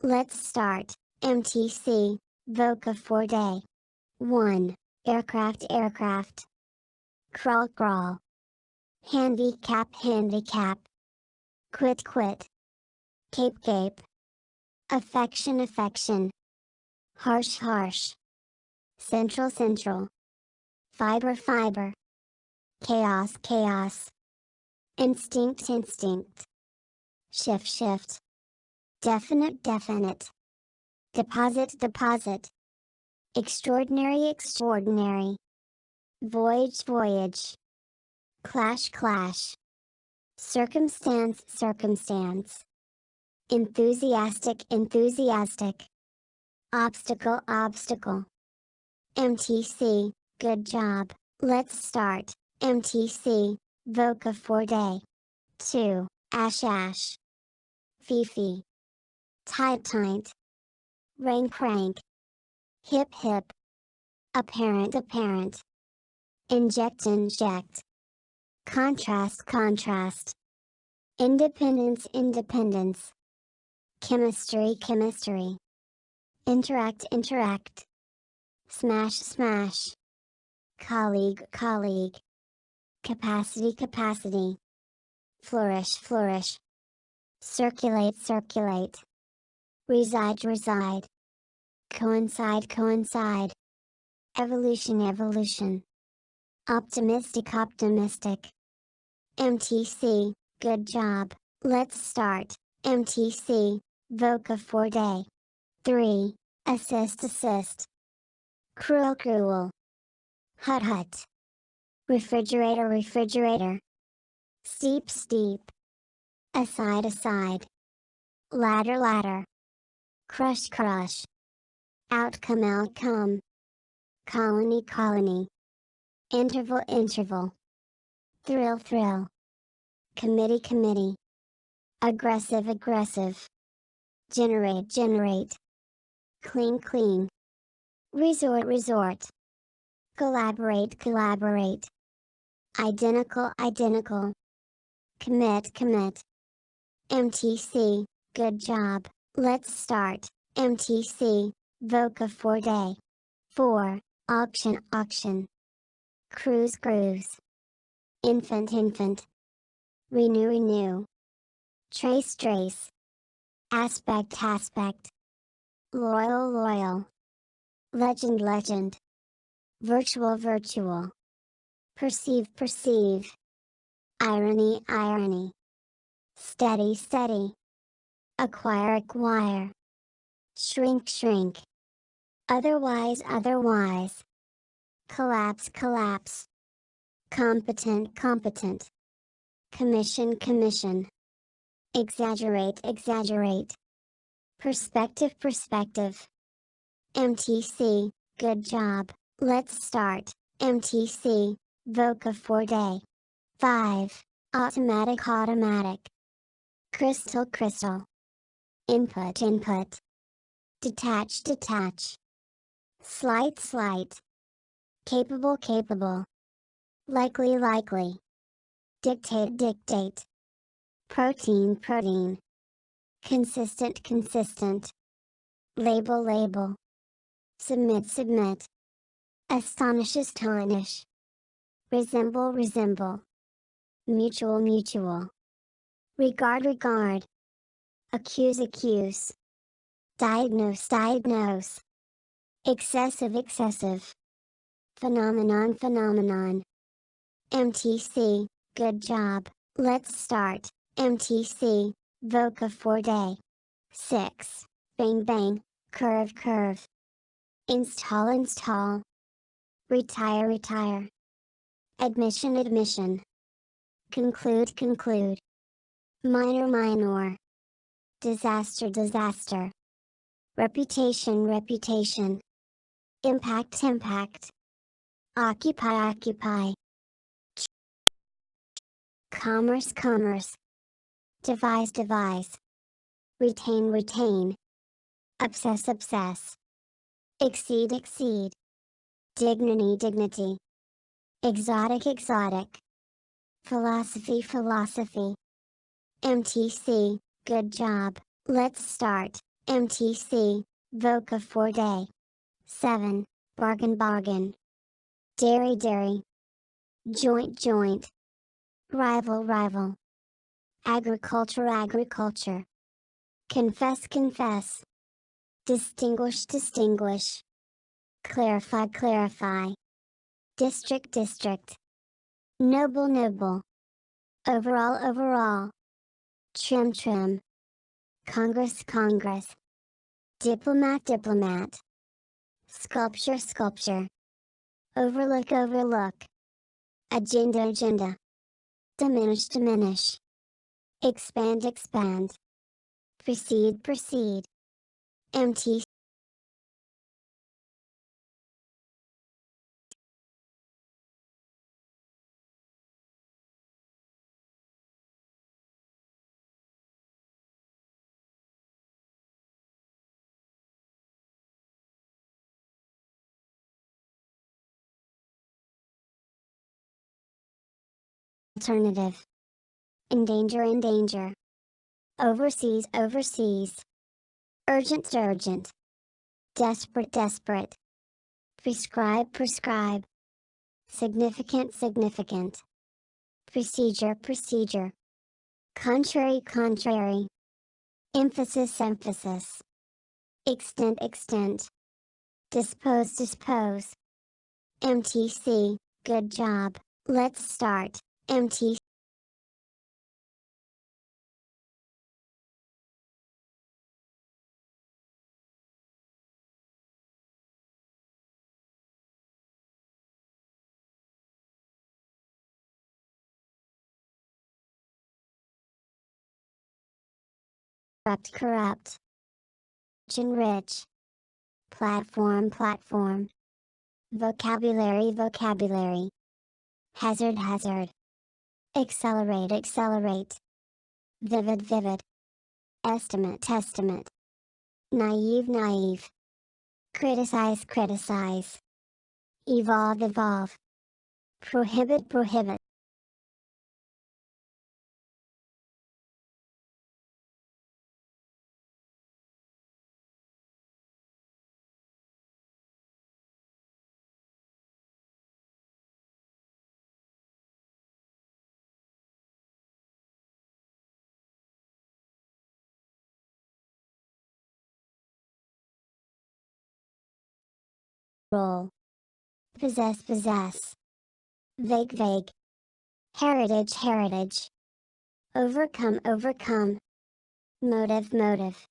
Let's start. MTC, VOCA for day. 1. Aircraft aircraft. Crawl crawl. Handicap handicap. Quit quit. Cape cape. Affection affection. Harsh harsh. Central central. Fiber fiber. Chaos chaos. Instinct instinct. Shift shift. Definite definite. Deposit deposit. Extraordinary extraordinary. Voyage voyage. Clash clash. Circumstance circumstance. Enthusiastic enthusiastic. Obstacle obstacle. MTC, good job. Let's start. MTC, VOCA for day. 2. Ash ash. Fifi. Tight tight. Rank rank. Hip hip. Apparent apparent. Inject inject. Contrast contrast. Independence independence. Chemistry chemistry. Interact interact. Smash smash. Colleague colleague. Capacity capacity. Flourish flourish. Circulate circulate. Reside reside. Coincide coincide. Evolution evolution. Optimistic optimistic. MTC, good job. Let's start. MTC, VOCA for day. 3. Assist assist. Cruel cruel. Hut hut. Refrigerator refrigerator. Steep steep. Aside aside. Ladder ladder. Crush crush. Outcome outcome. Colony colony. Interval interval. Thrill thrill. Committee committee. Aggressive aggressive. Generate generate. Clean clean. Resort resort. Collaborate collaborate. Identical identical. Commit commit. MTC, good job. Let's start. MTC, VOCA for day. 4. Auction auction. Cruise cruise. Infant infant. Renew renew. Trace trace. Aspect aspect. Loyal loyal. Legend legend. Virtual virtual. Perceive perceive. Irony irony. Steady steady. Acquire acquire. Shrink shrink. Otherwise otherwise. Collapse collapse. Competent competent. Commission commission. Exaggerate exaggerate. Perspective perspective. MTC, good job. Let's start. MTC, VOCA for day. 5. Automatic automatic. Crystal crystal. Input input. Detach detach. Slight slight. Capable capable. Likely likely. Dictate dictate. Protein protein. Consistent consistent. Label label. Submit submit. Astonish astonish. Resemble resemble. Mutual mutual. Regard regard. Accuse accuse. Diagnose diagnose. Excessive excessive. Phenomenon phenomenon. MTC, good job. Let's start. MTC, VOCA for day. 6. Bang bang, curve curve. Install install. Retire retire. Admission admission. Conclude conclude. Minor minor. Disaster disaster. Reputation reputation. Impact impact. Occupy occupy. Commerce commerce. Devise devise. Retain retain. Obsess obsess. Exceed exceed. Dignity dignity. Exotic exotic. Philosophy philosophy. MTC, good job. Let's start. MTC, VOCA for day. 7. Bargain bargain. Dairy dairy. Joint joint. Rival rival. Agriculture agriculture. Confess confess. Distinguish distinguish. Clarify clarify. District district. Noble noble. Overall overall. Trim trim. Congress Congress. Diplomat diplomat. Sculpture sculpture. Overlook overlook. Agenda agenda. Diminish diminish. Expand expand. Proceed proceed. MT. Alternative. Endanger endanger. Overseas overseas. Urgent urgent. Desperate desperate. Prescribe prescribe. Significant significant. Procedure procedure. Contrary contrary. Emphasis emphasis. Extent extent. Dispose dispose. MTC, good job, let's start. MTC. Corrupt corrupt. Enrich. Platform platform. Vocabulary vocabulary. Hazard hazard. Accelerate accelerate. Vivid vivid. Estimate estimate. Naive naive. Criticize criticize. Evolve evolve. Prohibit prohibit. Roll. Possess possess. Vague vague. Heritage heritage. Overcome overcome. Motive motive.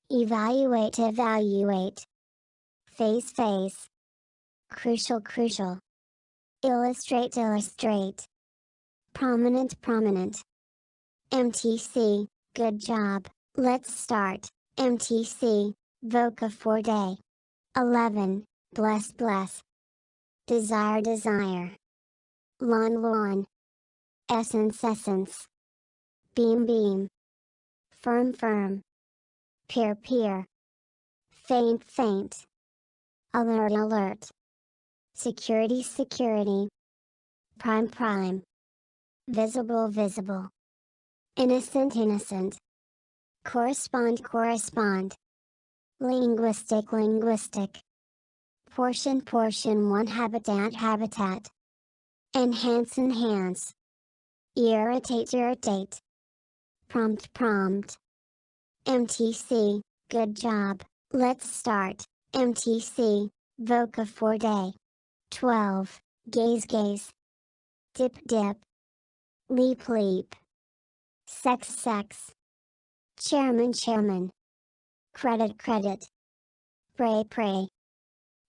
Evaluate evaluate. Phase phase. Crucial crucial. Illustrate illustrate. Prominent prominent. MTC, good job, let's start. MTC, VOCA for day. 11, bless bless. Desire desire. Lawn lawn. Essence essence. Beam beam. Firm firm. Peer peer. Faint faint. Alert alert. Security security. Prime prime. Visible visible. Innocent innocent. Correspond correspond. Linguistic linguistic. Portion portion one habitat habitat. Enhance enhance. Irritate irritate. Prompt prompt. MTC, good job, let's start. MTC, VOCA for day. 12, gaze gaze. Dip dip. Leap leap. Sex sex. Chairman chairman. Credit credit. Pray pray.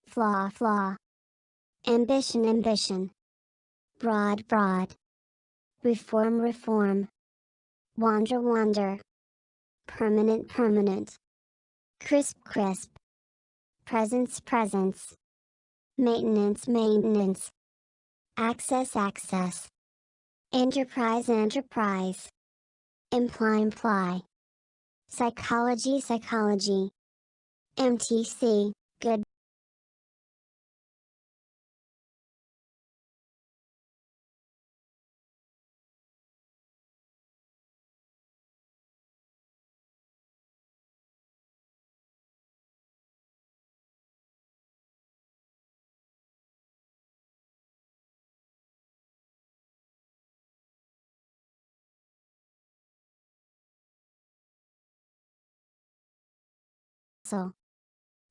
Flaw flaw. Ambition ambition. Broad broad. Reform reform. Wander wander. Permanent permanent. Crisp crisp. Presence presence. Maintenance maintenance. Access access. Enterprise enterprise. Imply imply. Psychology psychology. MTC, good.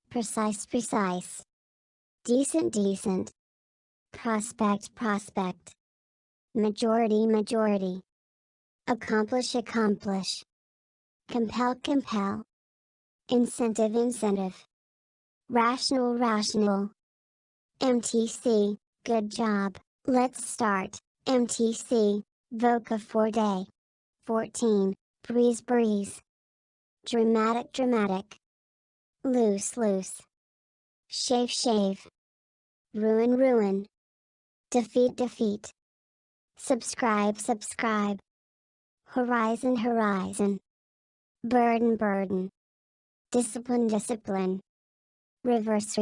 precise, decent, prospect, majority, accomplish, compel, incentive, rational, MTC, good job, let's start, MTC, VOCA for day, 14, breeze, dramatic, loose, shave, ruin, defeat, subscribe, horizon, burden, discipline, reverse,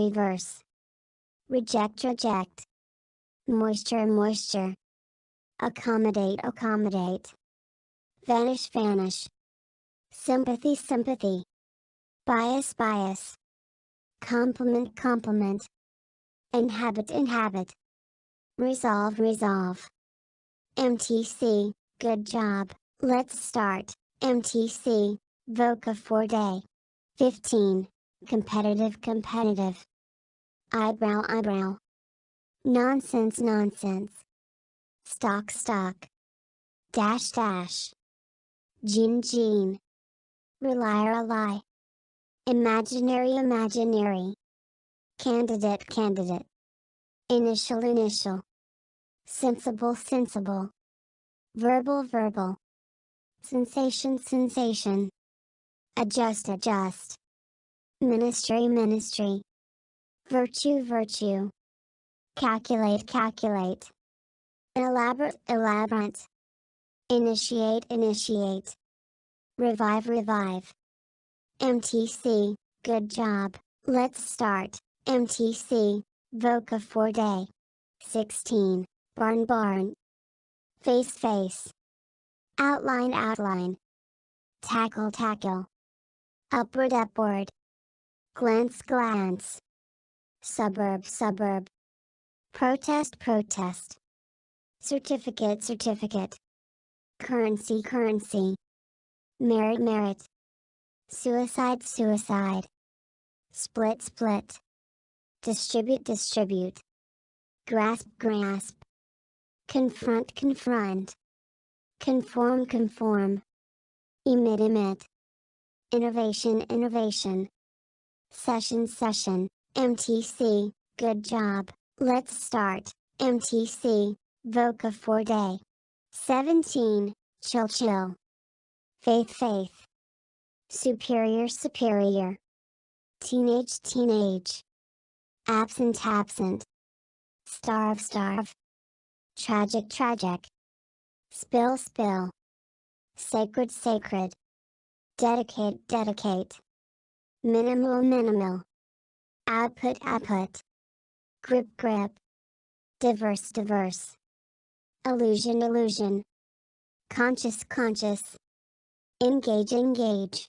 reject, moisture, accommodate, vanish, sympathy, bias, compliment, inhabit, resolve, MTC, good job, let's start, MTC, VOCA for day, 15, competitive, eyebrow, nonsense, stock, dash, gene, rely, imaginary, candidate, initial, sensible, verbal, sensation, adjust, ministry, virtue, calculate, elaborate, initiate, revive, MTC, good job, let's start, MTC, VOCA for day, 16, barn, face, outline, tackle, upward, glance, suburb, protest, certificate, currency, merit, suicide, split, distribute, grasp, confront, conform, emit, innovation, session, MTC, good job, let's start, MTC, VOCA for day, 17, chill, faith, superior, teenage, absent, starve, tragic, spill, sacred, dedicate, minimal, output, grip, diverse, illusion, conscious, engage,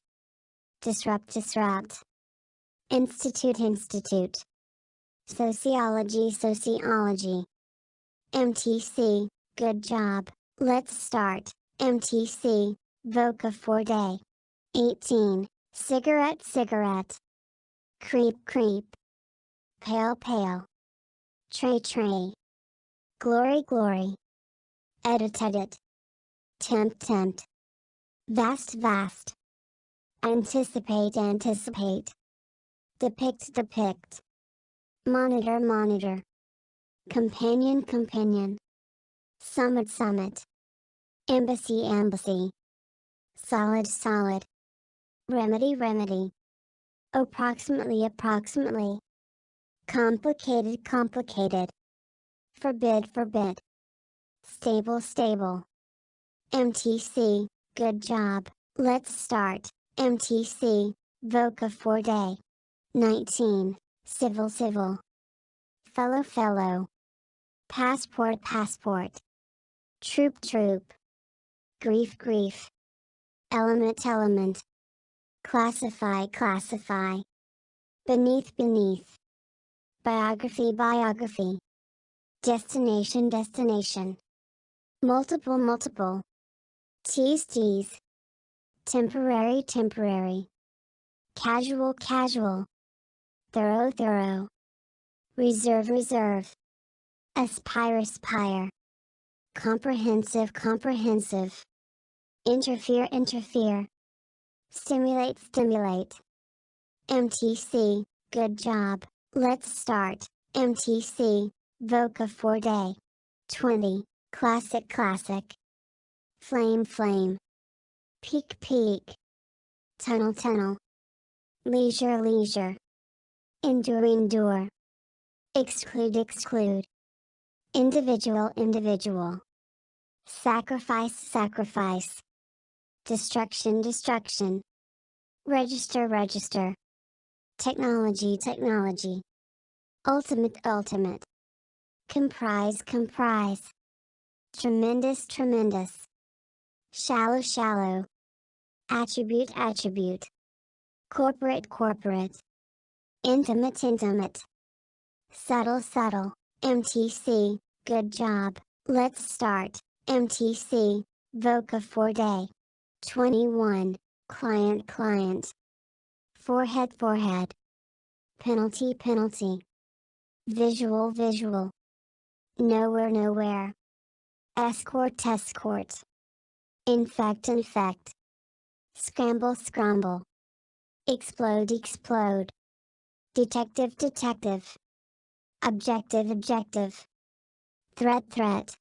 disrupt, institute, sociology, MTC, good job, let's start, MTC, VOCA for day, 18, cigarette, creep, pale, tray, glory, edit, tempt, vast, anticipate, depict, monitor, companion, summit, embassy, solid, remedy, approximately, complicated, forbid, stable, MTC, good job, let's start, MTC, VOCA for day, 19, civil, fellow, passport, troop, grief, element, classify, beneath, biography, destination, multiple, tease, temporary, casual casual, thorough thorough, reserve reserve, aspire aspire, comprehensive comprehensive, interfere interfere, stimulate stimulate. MTC, good job, let's start. MTC, VOCA for day 20, classic classic, flame flame, peak peak, tunnel tunnel, leisure leisure, endure endure, exclude exclude, individual individual, sacrifice sacrifice, destruction destruction, register register, technology technology, ultimate ultimate, comprise comprise, tremendous tremendous, shallow shallow, attribute attribute, corporate corporate, intimate intimate, subtle subtle. MTC, good job, let's start. MTC, VOCA for day 21, client client, forehead forehead, penalty penalty, visual visual, nowhere nowhere, escort escort, infect infect, scramble scramble, explode explode, detective detective, objective objective, threat threat,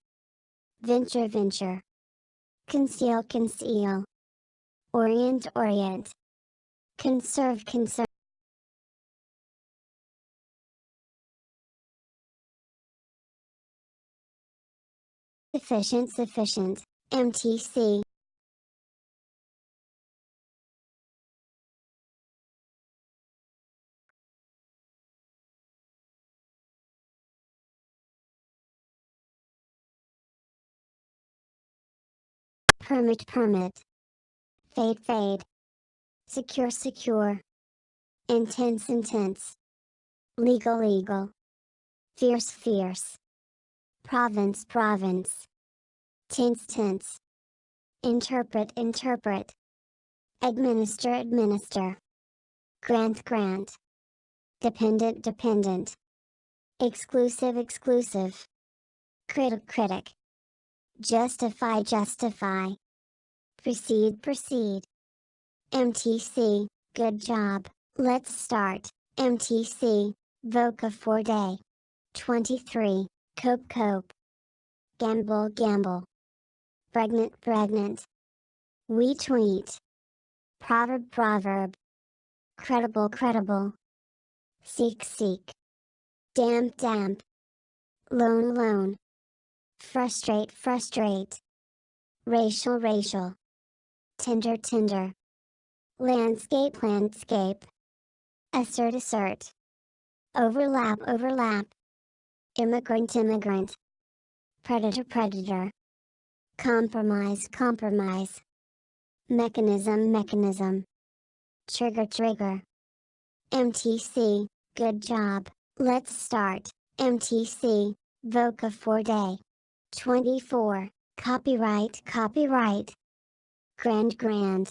venture venture, conceal conceal, orient orient, conserve conserve. Sufficient sufficient, MTC. Permit permit, fade fade, secure secure, intense intense, legal legal, fierce fierce, province province, tense tense, interpret interpret, administer administer, grant grant, dependent dependent, exclusive exclusive, critic critic, justify justify, proceed proceed. MTC, good job, let's start. MTC, VOCA for day 23, cope cope, gamble gamble, pregnant pregnant, we tweet, proverb proverb, credible credible, seek seek, damp damp, loan loan, frustrate frustrate, racial racial, tender tender, landscape landscape, assert assert, overlap overlap, immigrant immigrant, predator predator, compromise compromise, mechanism mechanism, trigger trigger. MTC, good job, let's start. MTC, VOCA for day 24, copyright copyright, grand grand,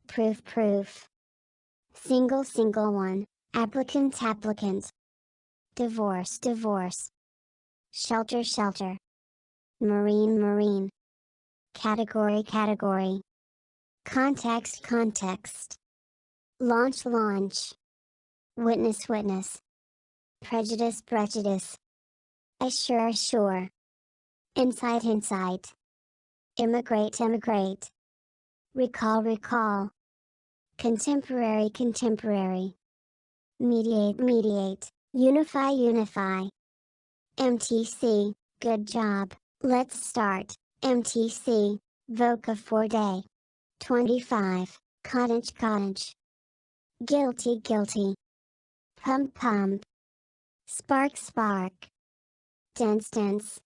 proof proof, single single one, applicant applicant, divorce divorce, shelter shelter, marine marine, category category, context context, launch launch, witness witness, prejudice prejudice, assure assure, insight insight, immigrate immigrate, recall recall, contemporary contemporary, mediate mediate, unify unify. MTC, good job, let's start. MTC, VOCA for day 25, cottage cottage, guilty guilty, pump pump, spark spark, dense dense,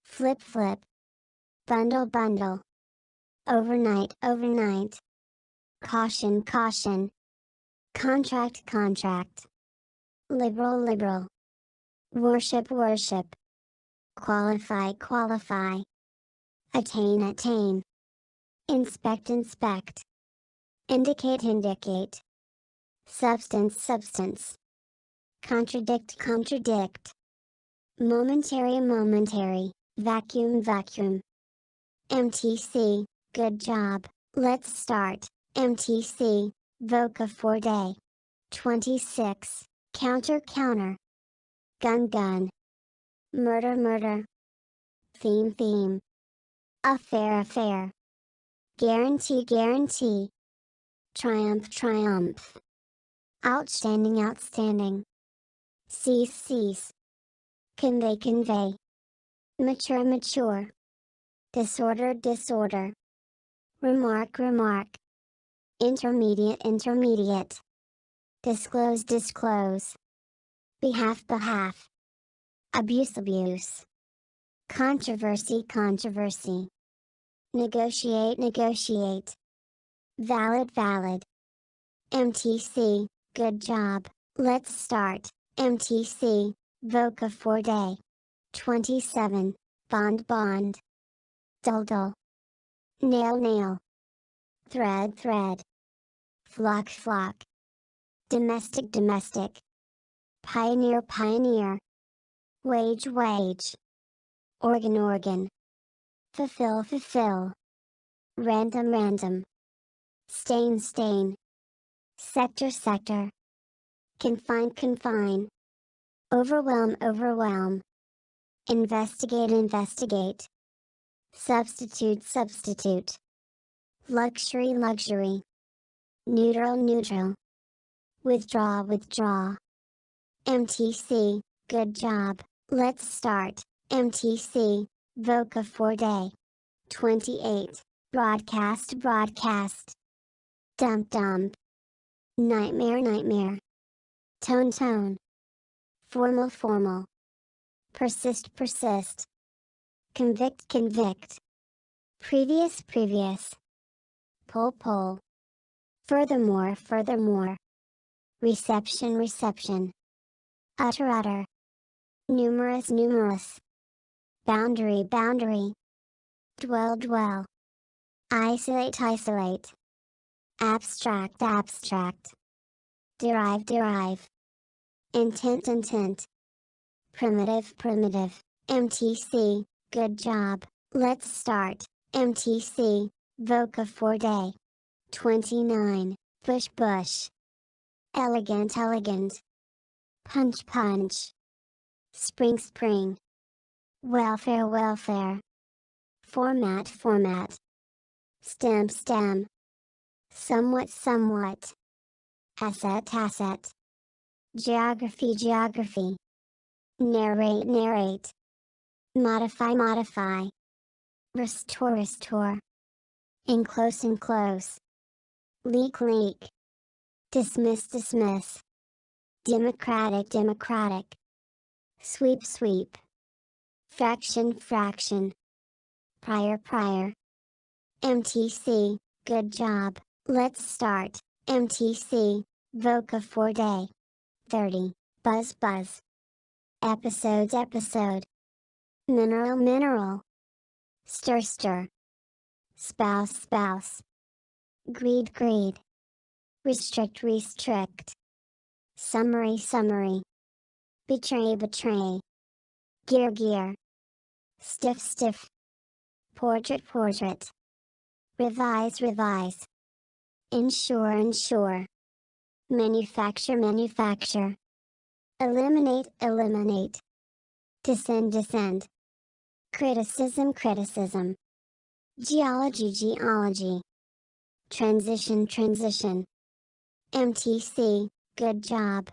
flip flip, bundle bundle, overnight overnight, caution caution, contract contract, liberal liberal, worship worship, qualify qualify, attain attain, inspect inspect, indicate indicate, substance, contradict, momentary, vacuum, MTC, good job, let's start, MTC, VOCA for day, 26, counter, gun, murder, theme, affair, guarantee, triumph, outstanding, cease, convey, mature, disorder, remark, intermediate, disclose, behalf, abuse, controversy, negotiate, valid, MTC, good job, let's start, MTC, VOCA for day, 27, bond, dull, nail, thread, flock, domestic, pioneer, wage, organ, fulfill, random, stain, sector, confine, overwhelm, investigate, substitute, luxury, neutral, withdraw, MTC, good job, let's start, MTC, VOCA for day, 28, broadcast, dump, nightmare, tone, formal, persist, convict, previous, pull, furthermore, reception, utter, numerous, boundary, dwell, isolate, abstract, derive, intent, primitive, MTC, good job, let's start, MTC, VOCA for day, 29, bush, elegant, punch, spring, welfare, format, stem, somewhat, asset, geography, narrate, modify, restore, enclose, leak, dismiss, democratic, sweep, fraction, prior, MTC, good job, let's start, MTC, VOCA for day, 30, buzz, episode, mineral, stir, spouse, greed, restrict, summary, betray, gear, stiff, portrait, revise, insure, manufacture, eliminate, descend, criticism, geology, transition, MTC, good job,